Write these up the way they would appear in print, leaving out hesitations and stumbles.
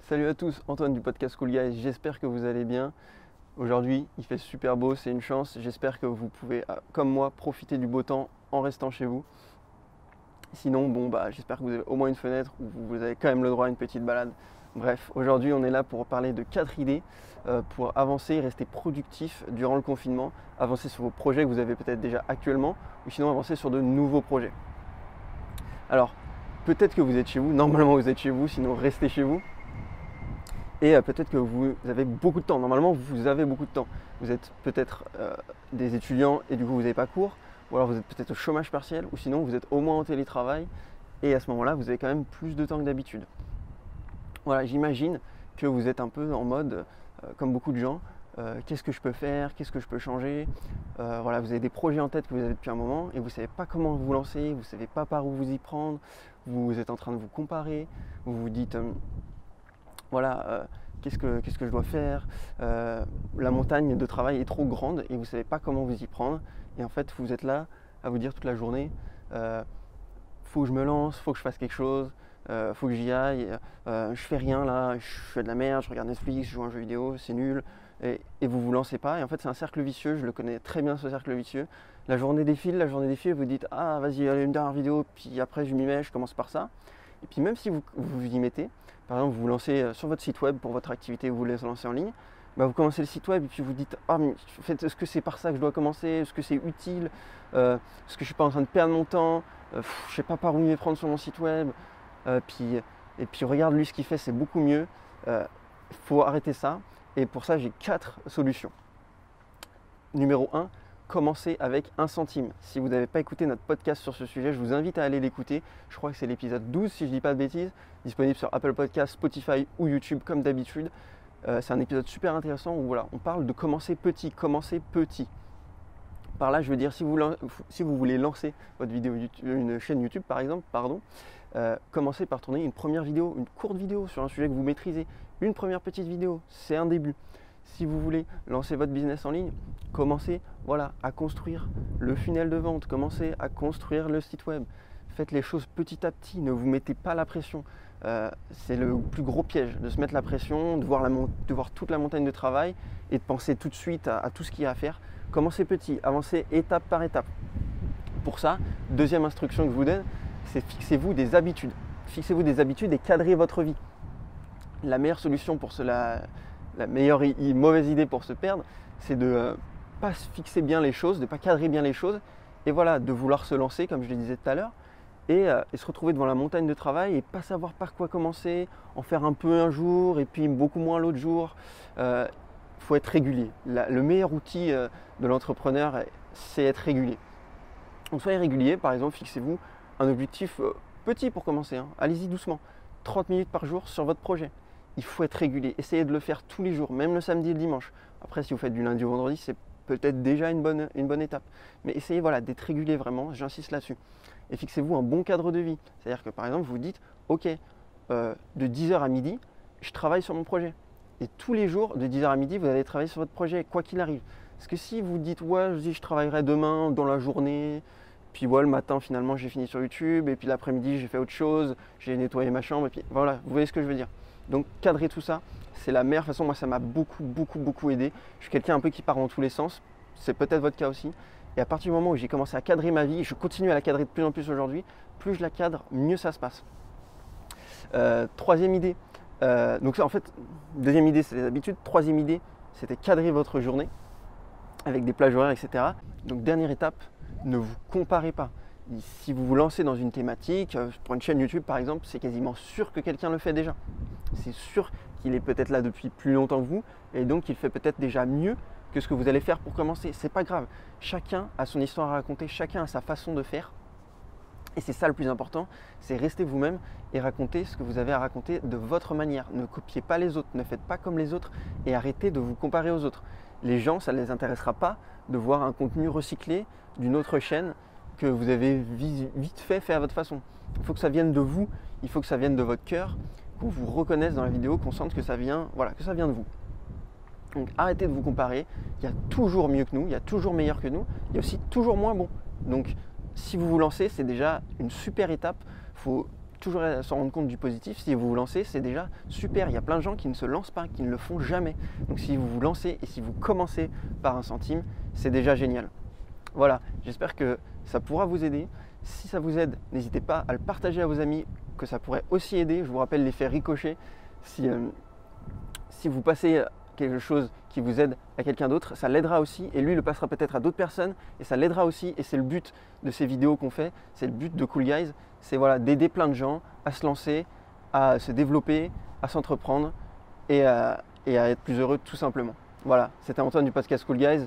Salut à tous, Antoine du podcast Cool Guys, j'espère que vous allez bien. Aujourd'hui, il fait super beau, c'est une chance. J'espère que vous pouvez, comme moi, profiter du beau temps en restant chez vous. Sinon, j'espère que vous avez au moins une fenêtre où vous avez quand même le droit à une petite balade. Bref, aujourd'hui, on est là pour parler de 4 idées pour avancer et rester productif durant le confinement. Avancer sur vos projets que vous avez peut-être déjà actuellement, ou sinon avancer sur de nouveaux projets. Alors, peut-être que vous êtes chez vous, normalement vous êtes chez vous, sinon restez chez vous. Et peut-être que vous avez beaucoup de temps. Normalement, vous avez beaucoup de temps. Vous êtes peut-être des étudiants et du coup, vous n'avez pas cours. Ou alors, vous êtes peut-être au chômage partiel. Ou sinon, vous êtes au moins en télétravail. Et à ce moment-là, vous avez quand même plus de temps que d'habitude. Voilà, j'imagine que vous êtes un peu en mode, comme beaucoup de gens, qu'est-ce que je peux faire? Qu'est-ce que je peux changer? Voilà, vous avez des projets en tête que vous avez depuis un moment et vous ne savez pas comment vous lancer. Vous ne savez pas par où vous y prendre. Vous êtes en train de vous comparer. Vous vous dites... qu'est-ce que je dois faire? La montagne de travail est trop grande et vous ne savez pas comment vous y prendre. Et en fait, vous êtes là à vous dire toute la journée, faut que je me lance, faut que je fasse quelque chose, faut que j'y aille, je fais rien là, je fais de la merde, je regarde Netflix, je joue à un jeu vidéo, c'est nul. Et vous vous lancez pas. Et en fait, c'est un cercle vicieux, je le connais très bien ce cercle vicieux. La journée défile, vous dites, ah vas-y, allez, une dernière vidéo, puis après je m'y mets, je commence par ça. Et puis même si vous y mettez, par exemple, vous vous lancez sur votre site web pour votre activité, vous voulez se lancer en ligne, vous commencez le site web et puis vous dites « Ah, mais en fait, est-ce que c'est par ça que je dois commencer? Est-ce que c'est utile? Est-ce que je ne suis pas en train de perdre mon temps? Je ne sais pas par où m'y prendre sur mon site web. » Et puis regarde lui ce qu'il fait, c'est beaucoup mieux. Il faut arrêter ça. Et pour ça, j'ai 4 solutions. Numéro 1, commencez avec 1 centime. Si vous n'avez pas écouté notre podcast sur ce sujet, je vous invite à aller l'écouter. Je crois que c'est l'épisode 12, si je ne dis pas de bêtises, disponible sur Apple Podcasts, Spotify ou YouTube comme d'habitude. C'est un épisode super intéressant où voilà, on parle de commencer petit, Par là, je veux dire, si vous voulez lancer votre vidéo YouTube, une chaîne YouTube par exemple, commencez par tourner une première vidéo, une courte vidéo sur un sujet que vous maîtrisez. Une première petite vidéo, c'est un début. Si vous voulez lancer votre business en ligne, commencez à construire le funnel de vente, commencez à construire le site web. Faites les choses petit à petit, ne vous mettez pas la pression. C'est le plus gros piège, de se mettre la pression, de voir toute la montagne de travail et de penser tout de suite à tout ce qu'il y a à faire. Commencez petit, avancez étape par étape. Pour ça, deuxième instruction que je vous donne, c'est fixez-vous des habitudes. Fixez-vous des habitudes et cadrez votre vie. La meilleure solution pour cela, la meilleure mauvaise idée pour se perdre, c'est de ne pas fixer bien les choses, de ne pas cadrer bien les choses et de vouloir se lancer, comme je le disais tout à l'heure, et se retrouver devant la montagne de travail et pas savoir par quoi commencer, en faire un peu un jour et puis beaucoup moins l'autre jour. Il faut être régulier. Le meilleur outil de l'entrepreneur, c'est être régulier. Donc soyez régulier, par exemple, fixez-vous un objectif petit pour commencer. Allez-y doucement, 30 minutes par jour sur votre projet. Il faut être régulier, essayez de le faire tous les jours, même le samedi et le dimanche. Après, si vous faites du lundi au vendredi, c'est peut-être déjà une bonne étape. Mais essayez d'être régulier vraiment, j'insiste là-dessus. Et fixez-vous un bon cadre de vie. C'est-à-dire que par exemple, vous dites, ok, de 10h à midi, je travaille sur mon projet. Et tous les jours, de 10h à midi, vous allez travailler sur votre projet, quoi qu'il arrive. Parce que si vous dites, ouais, je travaillerai demain dans la journée, puis le matin, finalement, j'ai fini sur YouTube, et puis l'après-midi, j'ai fait autre chose, j'ai nettoyé ma chambre, et puis voilà, vous voyez ce que je veux dire. Donc, cadrer tout ça, c'est la meilleure façon. Moi, ça m'a beaucoup aidé. Je suis quelqu'un un peu qui part dans tous les sens. C'est peut-être votre cas aussi. Et à partir du moment où j'ai commencé à cadrer ma vie, je continue à la cadrer de plus en plus aujourd'hui, plus je la cadre, mieux ça se passe. Troisième idée, donc en fait, deuxième idée, c'est les habitudes. Troisième idée, c'était cadrer votre journée avec des plages horaires, etc. Donc dernière étape, ne vous comparez pas. Si vous vous lancez dans une thématique, pour une chaîne YouTube par exemple, c'est quasiment sûr que quelqu'un le fait déjà. C'est sûr qu'il est peut-être là depuis plus longtemps que vous et donc il fait peut-être déjà mieux que ce que vous allez faire pour commencer. C'est pas grave. Chacun a son histoire à raconter, chacun a sa façon de faire. Et c'est ça le plus important, c'est rester vous-même et raconter ce que vous avez à raconter de votre manière. Ne copiez pas les autres, ne faites pas comme les autres et arrêtez de vous comparer aux autres. Les gens, ça ne les intéressera pas de voir un contenu recyclé d'une autre chaîne que vous avez vite fait à votre façon. Il faut que ça vienne de vous, il faut que ça vienne de votre cœur, qu'on vous reconnaisse dans la vidéo, qu'on sente que ça vient, que ça vient de vous. Donc arrêtez de vous comparer, il y a toujours mieux que nous, il y a toujours meilleur que nous, il y a aussi toujours moins bon. Donc si vous vous lancez, c'est déjà une super étape. Il faut toujours s'en rendre compte du positif. Si vous vous lancez, c'est déjà super. Il y a plein de gens qui ne se lancent pas, qui ne le font jamais. Donc si vous vous lancez et si vous commencez par 1 centime, c'est déjà génial. Voilà, j'espère que ça pourra vous aider. Si ça vous aide, n'hésitez pas à le partager à vos amis, que ça pourrait aussi aider. Je vous rappelle l'effet ricochet. Si vous passez quelque chose qui vous aide à quelqu'un d'autre, ça l'aidera aussi et lui le passera peut-être à d'autres personnes et ça l'aidera aussi, et c'est le but de ces vidéos qu'on fait, c'est le but de Cool Guys, c'est voilà, d'aider plein de gens à se lancer, à se développer, à s'entreprendre et à être plus heureux tout simplement. Voilà, c'était Antoine du podcast Cool Guys.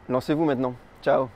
Lancez-vous maintenant. Ciao.